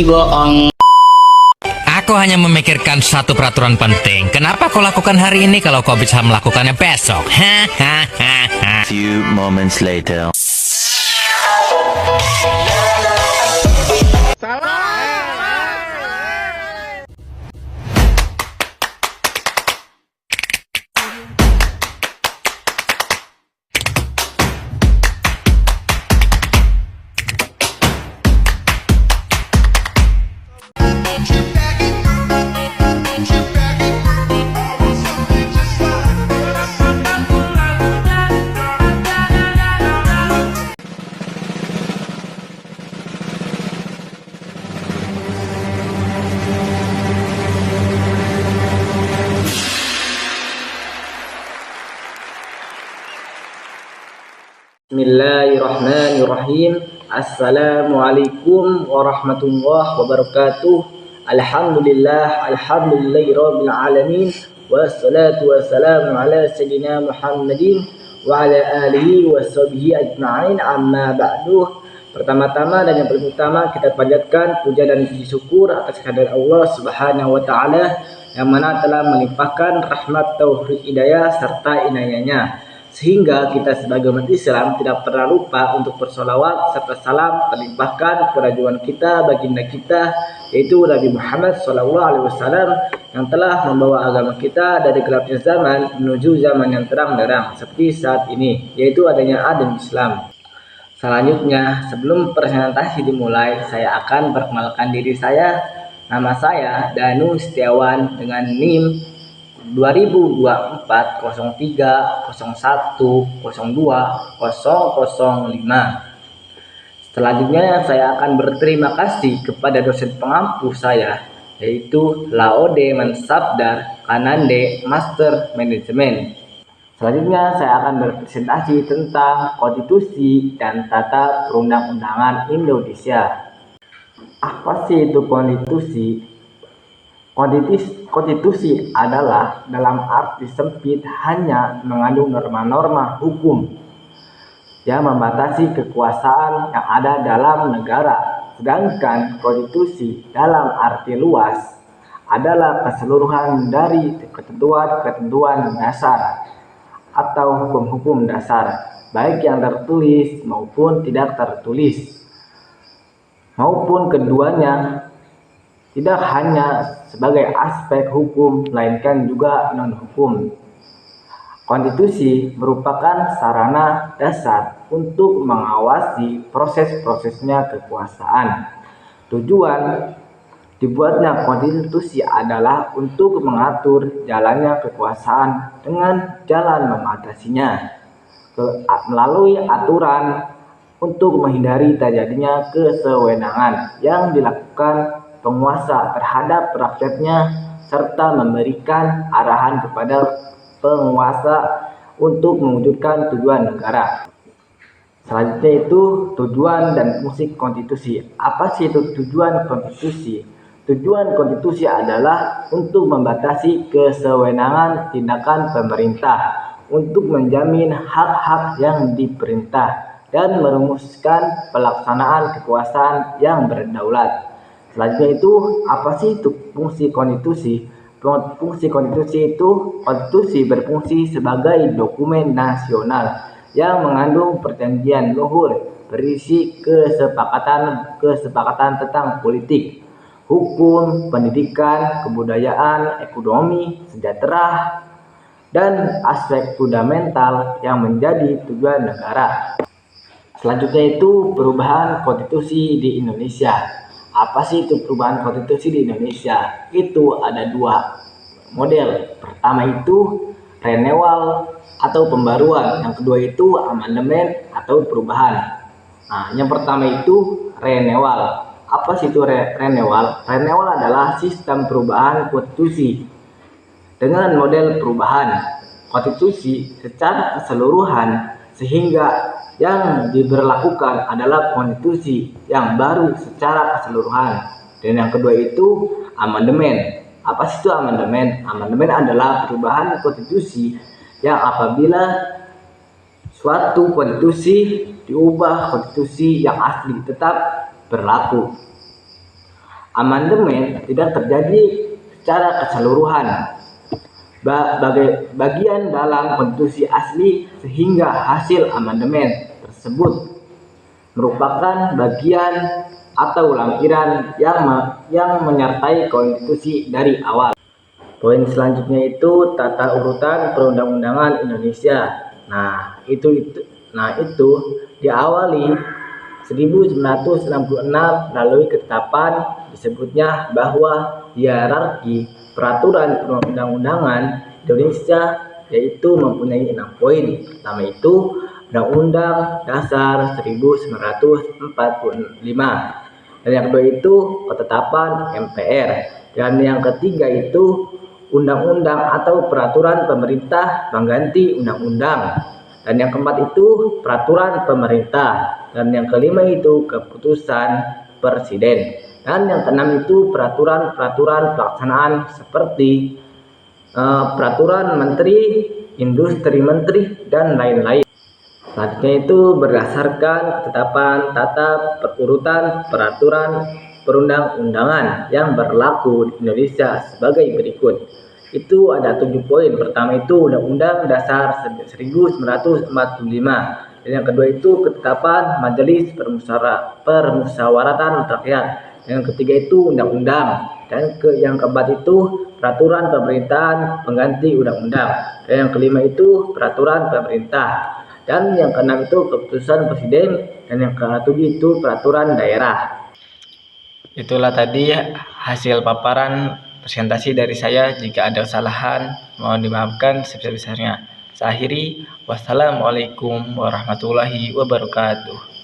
bohong. Aku hanya memikirkan satu peraturan penting. Kenapa kau lakukan hari ini kalau kau bisa melakukannya besok? Hahaha. Few moments later. Bismillahirrahmanirrahim. Assalamualaikum warahmatullahi wabarakatuh. Alhamdulillahirabbil alamin. Wassalatu wassalamu ala sayyidina Muhammadin wa ala alihi washabihi ajma'in. Amma ba'du. Pertama-tama dan yang paling utama kita panjatkan puja dan puji syukur atas kehadirat Allah Subhanahu wa taala yang mana telah melimpahkan rahmat, taufik, hidayah serta inayahnya, sehingga kita sebagai umat Islam tidak pernah lupa untuk bersolawat serta salam terlimpahkan kepada junjungan kita, baginda kita, yaitu Nabi Muhammad SAW, yang telah membawa agama kita dari gelapnya zaman menuju zaman yang terang benderang seperti saat ini, yaitu adanya agama Islam. Selanjutnya, sebelum presentasi dimulai, saya akan perkenalkan diri saya. Nama saya Danu Setiawan dengan NIM 2024-03-01-02-005. Selanjutnya saya akan berterima kasih kepada dosen pengampu saya, yaitu Laode Mansabdar Kanande Master Manajemen. Selanjutnya saya akan berpresentasi tentang konstitusi dan tata perundang-undangan Indonesia. Apa sih itu konstitusi? Konstitusi adalah dalam arti sempit hanya mengandung norma-norma hukum yang membatasi kekuasaan yang ada dalam negara. Sedangkan konstitusi dalam arti luas adalah keseluruhan dari ketentuan-ketentuan dasar atau hukum-hukum dasar, baik yang tertulis maupun tidak tertulis, maupun keduanya, tidak hanya sebagai aspek hukum, melainkan juga non-hukum. Konstitusi merupakan sarana dasar untuk mengawasi proses-prosesnya kekuasaan. Tujuan dibuatnya konstitusi adalah untuk mengatur jalannya kekuasaan dengan jalan membatasinya melalui aturan untuk menghindari terjadinya kesewenangan yang dilakukan penguasa terhadap rakyatnya, serta memberikan arahan kepada penguasa untuk mewujudkan tujuan negara. Selanjutnya itu tujuan dan fungsi konstitusi. Apa sih itu tujuan konstitusi? Tujuan konstitusi adalah untuk membatasi kesewenangan tindakan pemerintah, untuk menjamin hak-hak yang diperintah, dan merumuskan pelaksanaan kekuasaan yang berdaulat. Selanjutnya itu, apa sih itu fungsi konstitusi? Fungsi konstitusi itu, konstitusi berfungsi sebagai dokumen nasional yang mengandung perjanjian luhur berisi kesepakatan tentang politik, hukum, pendidikan, kebudayaan, ekonomi, sejahtera, dan aspek fundamental yang menjadi tujuan negara. Selanjutnya itu perubahan konstitusi di Indonesia. Apa sih itu perubahan konstitusi di Indonesia? Itu ada dua model. Pertama itu renewal atau pembaruan. Yang kedua itu amandemen atau perubahan. Nah, yang pertama itu renewal. Apa sih itu renewal? Renewal adalah sistem perubahan konstitusi dengan model perubahan konstitusi secara keseluruhan, sehingga yang diberlakukan adalah konstitusi yang baru secara keseluruhan. Dan yang kedua itu amandemen. Apa sih itu amandemen? Amandemen adalah perubahan konstitusi yang apabila suatu konstitusi diubah konstitusi yang asli tetap berlaku. Amandemen tidak terjadi secara keseluruhan bagian dalam konstitusi asli, sehingga hasil amandemen tersebut merupakan bagian atau lampiran yang menyertai konstitusi dari awal. Poin selanjutnya itu tata urutan perundang-undangan Indonesia. Nah, itu diawali 1966 melalui ketetapan disebutnya bahwa hierarki peraturan perundang-undangan Indonesia yaitu mempunyai 6 poin. Pertama itu Undang-Undang Dasar 1945. Dan yang kedua itu ketetapan MPR. Dan yang ketiga itu undang-undang atau peraturan pemerintah pengganti undang-undang. Dan yang keempat itu peraturan pemerintah. Dan yang kelima itu keputusan presiden. Dan yang keenam itu peraturan-peraturan pelaksanaan seperti peraturan menteri, industri menteri, dan lain-lain. Selanjutnya itu berdasarkan ketetapan tata urutan peraturan perundang-undangan yang berlaku di Indonesia sebagai berikut. Itu ada 7 poin. Pertama itu Undang-Undang Dasar 1945. Dan yang kedua itu ketetapan Majelis Permusyawaratan Rakyat. Yang ketiga itu undang-undang. Dan yang keempat itu peraturan pemerintahan pengganti undang-undang. Dan yang kelima itu peraturan pemerintah. Dan yang keenam itu keputusan presiden. Dan yang ketujuh itu peraturan daerah. Itulah tadi hasil paparan presentasi dari saya. Jika ada kesalahan mohon dimaafkan sebesar-besarnya. Saya akhiri, wassalamualaikum warahmatullahi wabarakatuh.